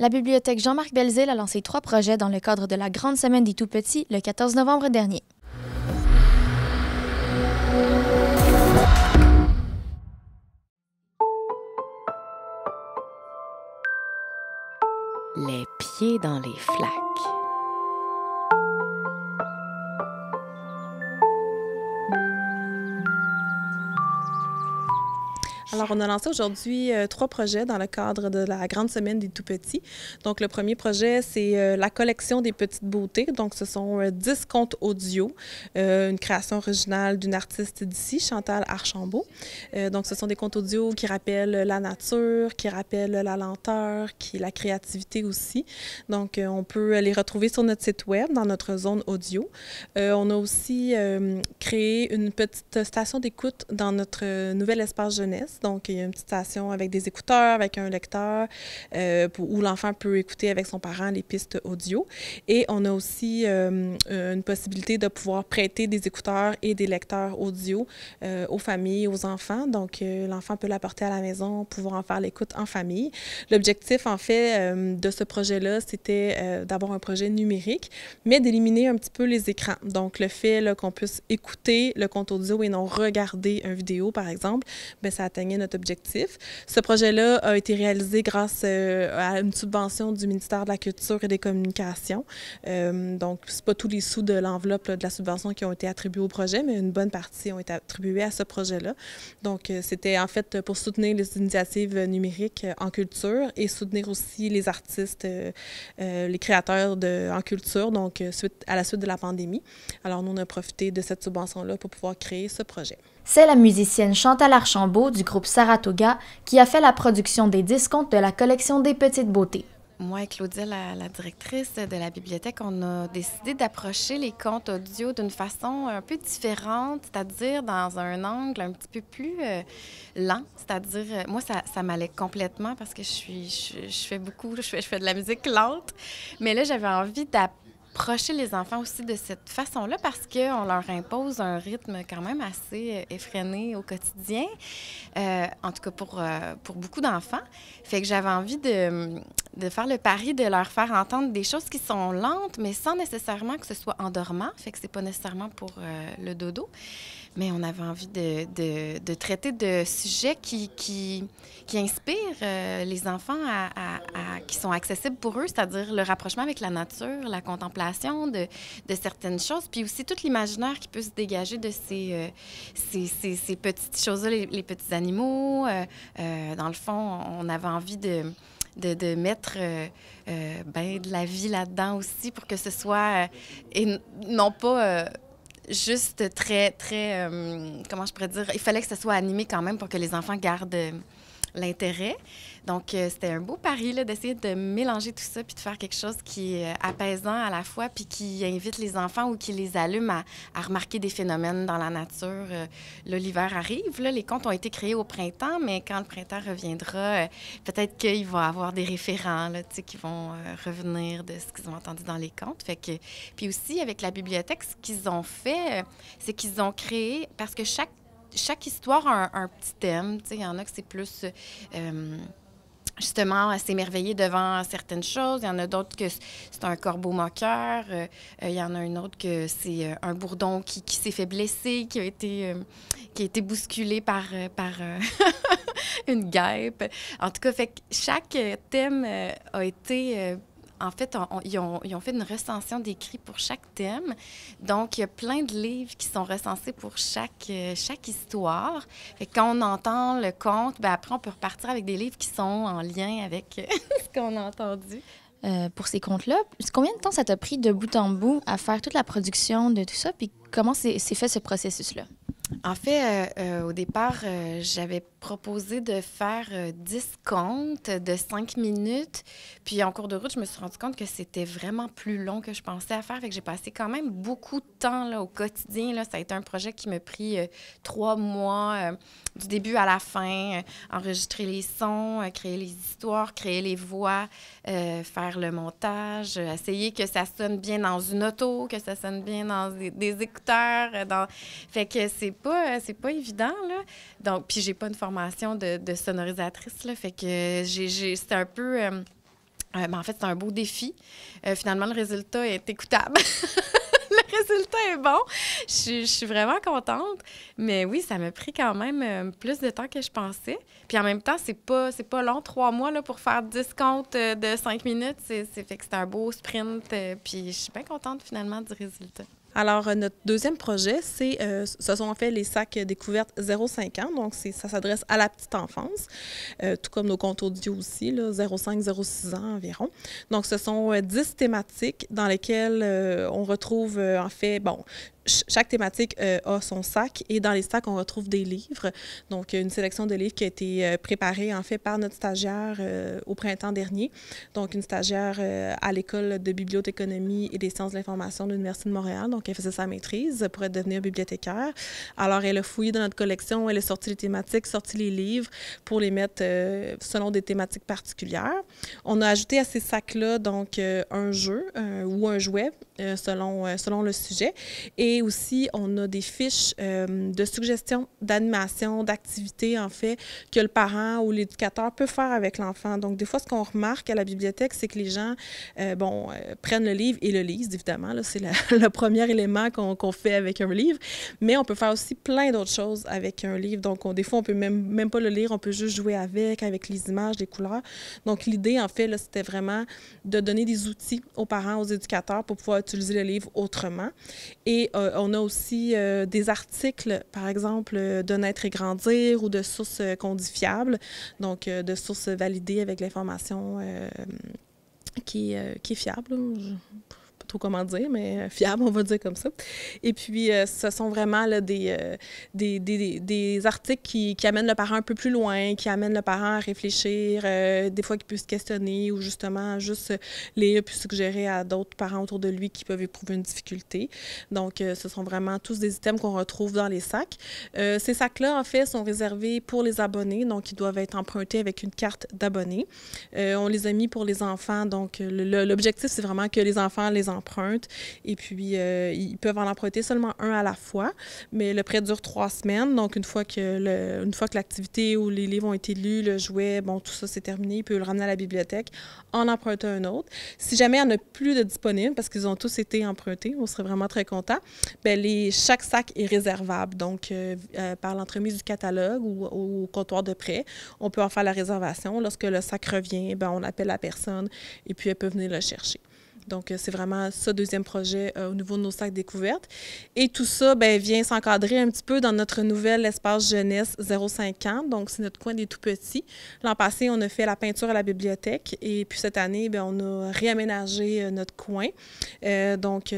La bibliothèque Jean-Marc Belzile a lancé 3 projets dans le cadre de la Grande Semaine des Tout-Petits le 14 novembre dernier. Les pieds dans les flaques. Alors, on a lancé aujourd'hui 3 projets dans le cadre de la Grande Semaine des Tout-Petits. Donc, le premier projet, c'est la collection des petites beautés. Donc, ce sont 10 contes audio, une création originale d'une artiste d'ici, Chantal Archambault. Donc, ce sont des contes audio qui rappellent la nature, qui rappellent la lenteur, la créativité aussi. Donc, on peut les retrouver sur notre site web, dans notre zone audio. On a aussi créé une petite station d'écoute dans notre nouvel espace jeunesse. Donc, il y a une petite station avec des écouteurs, avec un lecteur, où l'enfant peut écouter avec son parent les pistes audio. Et on a aussi une possibilité de pouvoir prêter des écouteurs et des lecteurs audio aux familles, aux enfants. Donc, l'enfant peut l'apporter à la maison, pouvoir en faire l'écoute en famille. L'objectif, en fait, de ce projet-là, c'était d'avoir un projet numérique, mais d'éliminer un petit peu les écrans. Donc, le fait qu'on puisse écouter le conte audio et non regarder une vidéo, par exemple, bien, ça atteignait notre objectif. Ce projet-là a été réalisé grâce à une subvention du ministère de la Culture et des Communications. Donc, c'est pas tous les sous de l'enveloppe de la subvention qui ont été attribués au projet, mais une bonne partie ont été attribués à ce projet-là. Donc, c'était en fait pour soutenir les initiatives numériques en culture et soutenir aussi les artistes, les créateurs en culture, donc à la suite de la pandémie. Alors, nous, on a profité de cette subvention-là pour pouvoir créer ce projet. C'est la musicienne Chantal Archambault du groupe Saratoga qui a fait la production des 10 contes de la collection des Petites Beautés. Moi et Claudia, la directrice de la bibliothèque, on a décidé d'approcher les contes audio d'une façon un peu différente, c'est-à-dire dans un angle un petit peu plus lent. C'est-à-dire, moi, ça m'allait complètement parce que je fais de la musique lente. Mais là, j'avais envie d'approcher les enfants aussi de cette façon-là parce qu'on leur impose un rythme quand même assez effréné au quotidien, en tout cas pour beaucoup d'enfants. Fait que j'avais envie de faire le pari de leur faire entendre des choses qui sont lentes, mais sans nécessairement que ce soit endormant. Fait que c'est pas nécessairement pour le dodo. Mais on avait envie de traiter de sujets qui inspirent les enfants qui sont accessibles pour eux, c'est-à-dire le rapprochement avec la nature, la contemplation de certaines choses, puis aussi tout l'imaginaire qui peut se dégager de ces petites choses-là, les petits animaux. Dans le fond, on avait envie de mettre de la vie là-dedans aussi pour que ce soit, et non pas juste très, comment je pourrais dire, il fallait que ce soit animé quand même pour que les enfants gardent l'intérêt. Donc, c'était un beau pari là, d'essayer de mélanger tout ça puis de faire quelque chose qui est apaisant à la fois puis qui invite les enfants ou qui les allume à remarquer des phénomènes dans la nature. Là, l'hiver arrive. Là, les contes ont été créés au printemps, mais quand le printemps reviendra, peut-être qu'il va y avoir des référents là, qui vont revenir de ce qu'ils ont entendu dans les contes. Fait que, puis aussi, avec la bibliothèque, ce qu'ils ont fait, c'est qu'ils ont créé, parce que chaque histoire a un petit thème. Il y en a que c'est plus... justement, s'émerveiller devant certaines choses. Il y en a d'autres que c'est un corbeau moqueur. Il y en a une autre que c'est un bourdon qui s'est fait blesser, qui a été bousculé par une guêpe. En tout cas, fait que chaque thème a été... En fait, ils ont fait une recension d'écrits pour chaque thème. Donc, il y a plein de livres qui sont recensés pour chaque histoire. Fait que quand on entend le conte, bien, après, on peut repartir avec des livres qui sont en lien avec ce qu'on a entendu. Pour ces contes-là, combien de temps ça t'a pris de bout en bout à faire toute la production de tout ça? Puis comment s'est fait ce processus-là? En fait, au départ, j'avais proposé de faire 10 contes de 5 minutes. Puis, en cours de route, je me suis rendu compte que c'était vraiment plus long que je pensais à faire. Fait que j'ai passé quand même beaucoup de temps là, au quotidien. Là. Ça a été un projet qui m'a pris 3 mois, du début à la fin. Enregistrer les sons, créer les histoires, créer les voix, faire le montage, essayer que ça sonne bien dans une auto, que ça sonne bien dans des écouteurs. Fait que c'est pas évident, là. Donc, puis j'ai pas une formation de sonorisatrice, là. Fait que c'était un peu... Ben, en fait, c'est un beau défi. Finalement, le résultat est écoutable. Le résultat est bon. Je suis vraiment contente. Mais oui, ça m'a pris quand même plus de temps que je pensais. Puis en même temps, c'est pas long, 3 mois là, pour faire 10 comptes de 5 minutes. C'est fait que c'est un beau sprint. Puis je suis bien contente finalement du résultat. Alors, notre deuxième projet, ce sont en fait les sacs découvertes 0-5 ans. Donc, ça s'adresse à la petite enfance, tout comme nos comptes audio aussi, 0,5-0,6 ans environ. Donc, ce sont 10 thématiques dans lesquelles on retrouve, en fait, bon, chaque thématique a son sac et dans les sacs, on retrouve des livres. Donc, une sélection de livres qui a été préparée, en fait, par notre stagiaire au printemps dernier. Donc, une stagiaire à l'École de bibliothéconomie et des sciences de l'information de l'Université de Montréal. Donc, elle faisait sa maîtrise pour devenir bibliothécaire. Alors, elle a fouillé dans notre collection, elle a sorti les thématiques, sorti les livres pour les mettre selon des thématiques particulières. On a ajouté à ces sacs-là, donc, un jeu ou un jouet selon le sujet. Et aussi, on a des fiches de suggestions d'animation, d'activités, en fait, que le parent ou l'éducateur peut faire avec l'enfant. Donc, des fois, ce qu'on remarque à la bibliothèque, c'est que les gens, prennent le livre et le lisent, évidemment. C'est le premier élément qu'on fait avec un livre. Mais on peut faire aussi plein d'autres choses avec un livre. Donc, des fois, on peut même pas le lire, on peut juste jouer avec les images, les couleurs. Donc, l'idée, en fait, c'était vraiment de donner des outils aux parents, aux éducateurs pour pouvoir utiliser le livre autrement. Et on a aussi des articles, par exemple, de Naître et grandir ou de sources condifiables, donc de sources validées avec l'information qui est fiable. Pas trop comment dire, mais fiable, on va dire comme ça. Et puis, ce sont vraiment là, des articles qui amènent le parent un peu plus loin, qui amènent le parent à réfléchir, des fois qui peut se questionner ou justement juste lire puis suggérer à d'autres parents autour de lui qui peuvent éprouver une difficulté. Donc, ce sont vraiment tous des items qu'on retrouve dans les sacs. Ces sacs-là, en fait, sont réservés pour les abonnés, donc ils doivent être empruntés avec une carte d'abonné. On les a mis pour les enfants, donc l'objectif, c'est vraiment que les enfants les empruntent et puis ils peuvent en emprunter seulement un à la fois, mais le prêt dure 3 semaines, donc une fois que l'activité ou les livres ont été lus, le jouet, bon, tout ça c'est terminé, ils peuvent le ramener à la bibliothèque, en emprunter un autre. Si jamais il n'y en a plus de disponibles, parce qu'ils ont tous été empruntés, on serait vraiment très contents, bien, chaque sac est réservable, donc par l'entremise du catalogue ou au comptoir de prêt, on peut en faire la réservation. Lorsque le sac revient, bien, on appelle la personne et puis elle peut venir le chercher. Donc, c'est vraiment ça, deuxième projet au niveau de nos sacs découvertes. Et tout ça, bien, vient s'encadrer un petit peu dans notre nouvel espace jeunesse 0-5 ans. Donc, c'est notre coin des tout-petits. L'an passé, on a fait la peinture à la bibliothèque. Et puis, cette année, bien, on a réaménagé notre coin. Donc,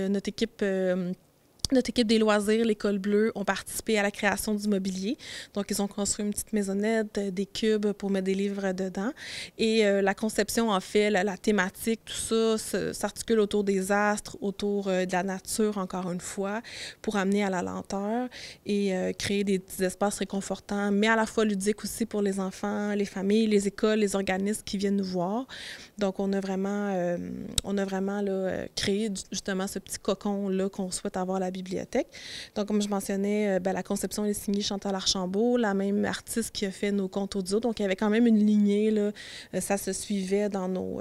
notre équipe des loisirs, l'École bleue, ont participé à la création du mobilier. Donc, ils ont construit une petite maisonnette, des cubes pour mettre des livres dedans. Et la conception, en fait, la thématique, tout ça s'articule autour des astres, autour de la nature, encore une fois, pour amener à la lenteur et créer des petits espaces réconfortants, mais à la fois ludiques aussi pour les enfants, les familles, les écoles, les organismes qui viennent nous voir. Donc, on a vraiment là, créé justement ce petit cocon-là qu'on souhaite avoir à la bibliothèque. Donc, comme je mentionnais, la conception est signée Chantal Archambault, la même artiste qui a fait nos comptes audio. Donc, il y avait quand même une lignée, là, ça se suivait dans nos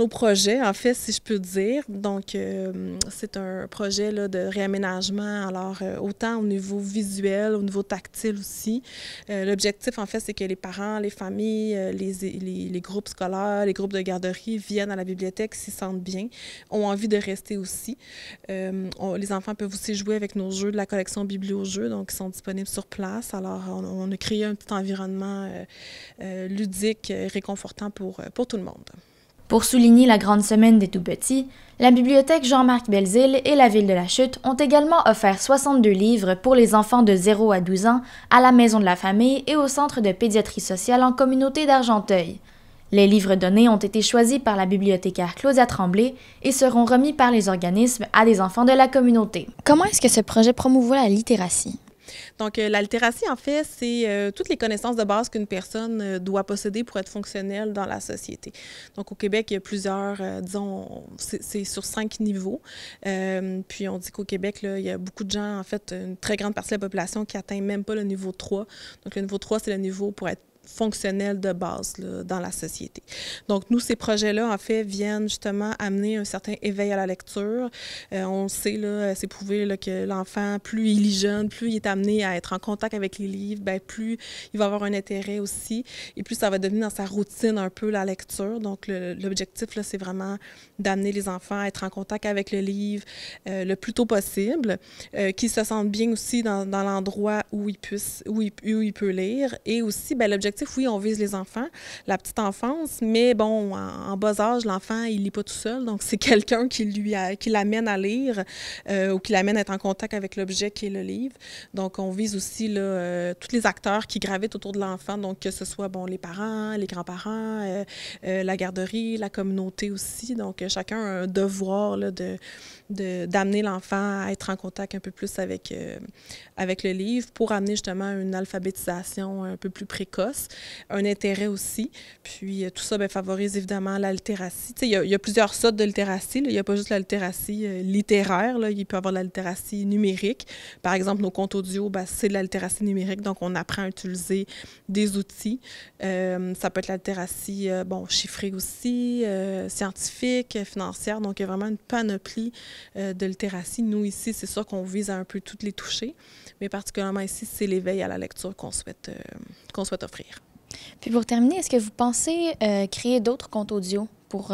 projets, en fait, si je peux dire. Donc, c'est un projet là, de réaménagement, alors autant au niveau visuel, au niveau tactile aussi. L'objectif, en fait, c'est que les parents, les familles, les groupes scolaires, les groupes de garderie viennent à la bibliothèque, s'y sentent bien, ont envie de rester aussi. Les enfants peuvent aussi jouer avec nos jeux de la collection Biblio-Jeux, donc ils sont disponibles sur place. Alors, on a créé un petit environnement ludique, réconfortant pour tout le monde. Pour souligner la grande semaine des tout-petits, la bibliothèque Jean-Marc Belzile et la Ville de la Chute ont également offert 62 livres pour les enfants de 0 à 12 ans à la Maison de la Famille et au Centre de pédiatrie sociale en communauté d'Argenteuil. Les livres donnés ont été choisis par la bibliothécaire Claudia Tremblay et seront remis par les organismes à des enfants de la communauté. Comment est-ce que ce projet promouvoit la littératie? Donc, la littératie, en fait, c'est toutes les connaissances de base qu'une personne doit posséder pour être fonctionnelle dans la société. Donc, au Québec, il y a plusieurs, disons, c'est sur 5 niveaux. Puis, on dit qu'au Québec, là, il y a beaucoup de gens, en fait, une très grande partie de la population qui n'atteint même pas le niveau 3. Donc, le niveau 3, c'est le niveau pour être fonctionnels de base là, dans la société. Donc, nous, ces projets-là, en fait, viennent justement amener un certain éveil à la lecture. On le sait, là, c'est prouvé là, que l'enfant, plus il est jeune, plus il est amené à être en contact avec les livres, bien, plus il va avoir un intérêt aussi, et plus ça va devenir dans sa routine un peu la lecture. Donc, l'objectif, là, c'est vraiment d'amener les enfants à être en contact avec le livre le plus tôt possible, qu'ils se sentent bien aussi dans l'endroit où il peut lire. Et aussi, bien, l'objectif, oui, on vise les enfants, la petite enfance, mais bon, en bas âge, l'enfant, il lit pas tout seul, donc c'est quelqu'un qui l'amène à lire ou qui l'amène à être en contact avec l'objet qui est le livre. Donc, on vise aussi là, tous les acteurs qui gravitent autour de l'enfant, donc que ce soit bon, les parents, les grands-parents, la garderie, la communauté aussi. Donc, chacun a un devoir là, d'amener l'enfant à être en contact un peu plus avec le livre pour amener justement une alphabétisation un peu plus précoce, un intérêt aussi. Puis tout ça bien, favorise évidemment la littératie. Tu sais, il y a plusieurs sortes de littératie. Là. Il n'y a pas juste la littératie littéraire. Là. Il peut y avoir de la littératie numérique. Par exemple, nos contes audio, bien, c'est de la littératie numérique, donc on apprend à utiliser des outils. Ça peut être la littératie chiffrée aussi, scientifique, financière. Donc, il y a vraiment une panoplie de littératie. Nous, ici, c'est sûr qu'on vise à un peu toutes les toucher, mais particulièrement ici, c'est l'éveil à la lecture qu'on souhaite offrir. Puis pour terminer, est-ce que vous pensez créer d'autres contes audio pour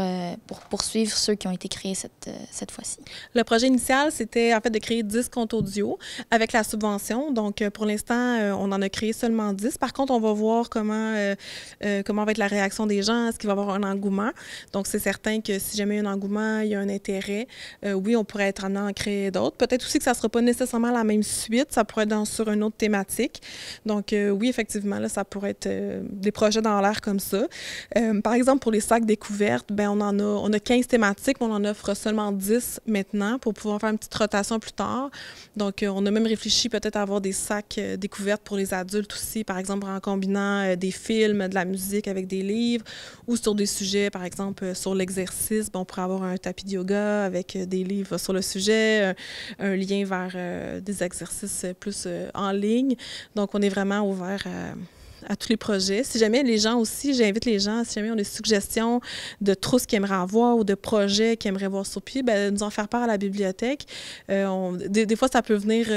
poursuivre ceux qui ont été créés cette fois-ci? Le projet initial, c'était en fait de créer 10 contes audio avec la subvention. Donc, pour l'instant, on en a créé seulement 10. Par contre, on va voir comment va être la réaction des gens, est-ce qu'il va y avoir un engouement. Donc, c'est certain que si jamais il y a un engouement, il y a un intérêt, oui, on pourrait être amené à en créer d'autres. Peut-être aussi que ça ne sera pas nécessairement la même suite, ça pourrait être sur une autre thématique. Donc, oui, effectivement, là, ça pourrait être des projets dans l'air comme ça. Par exemple, pour les sacs découvertes, bien, on a 15 thématiques, mais on en offre seulement 10 maintenant pour pouvoir faire une petite rotation plus tard. Donc, on a même réfléchi peut-être à avoir des sacs découvertes pour les adultes aussi, par exemple en combinant des films, de la musique avec des livres ou sur des sujets, par exemple sur l'exercice. Bon, on pourrait avoir un tapis de yoga avec des livres sur le sujet, un lien vers des exercices plus en ligne. Donc, on est vraiment ouvert à tous les projets. Si jamais les gens aussi, j'invite les gens, si jamais on a des suggestions de trousses qu'ils aimeraient avoir ou de projets qu'ils aimeraient voir sur pied, bien, nous en faire part à la bibliothèque. Des fois, ça peut venir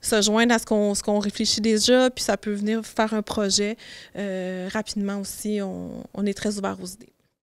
se joindre à ce qu'on réfléchit déjà, puis ça peut venir faire un projet rapidement aussi. On est très ouvert aux idées.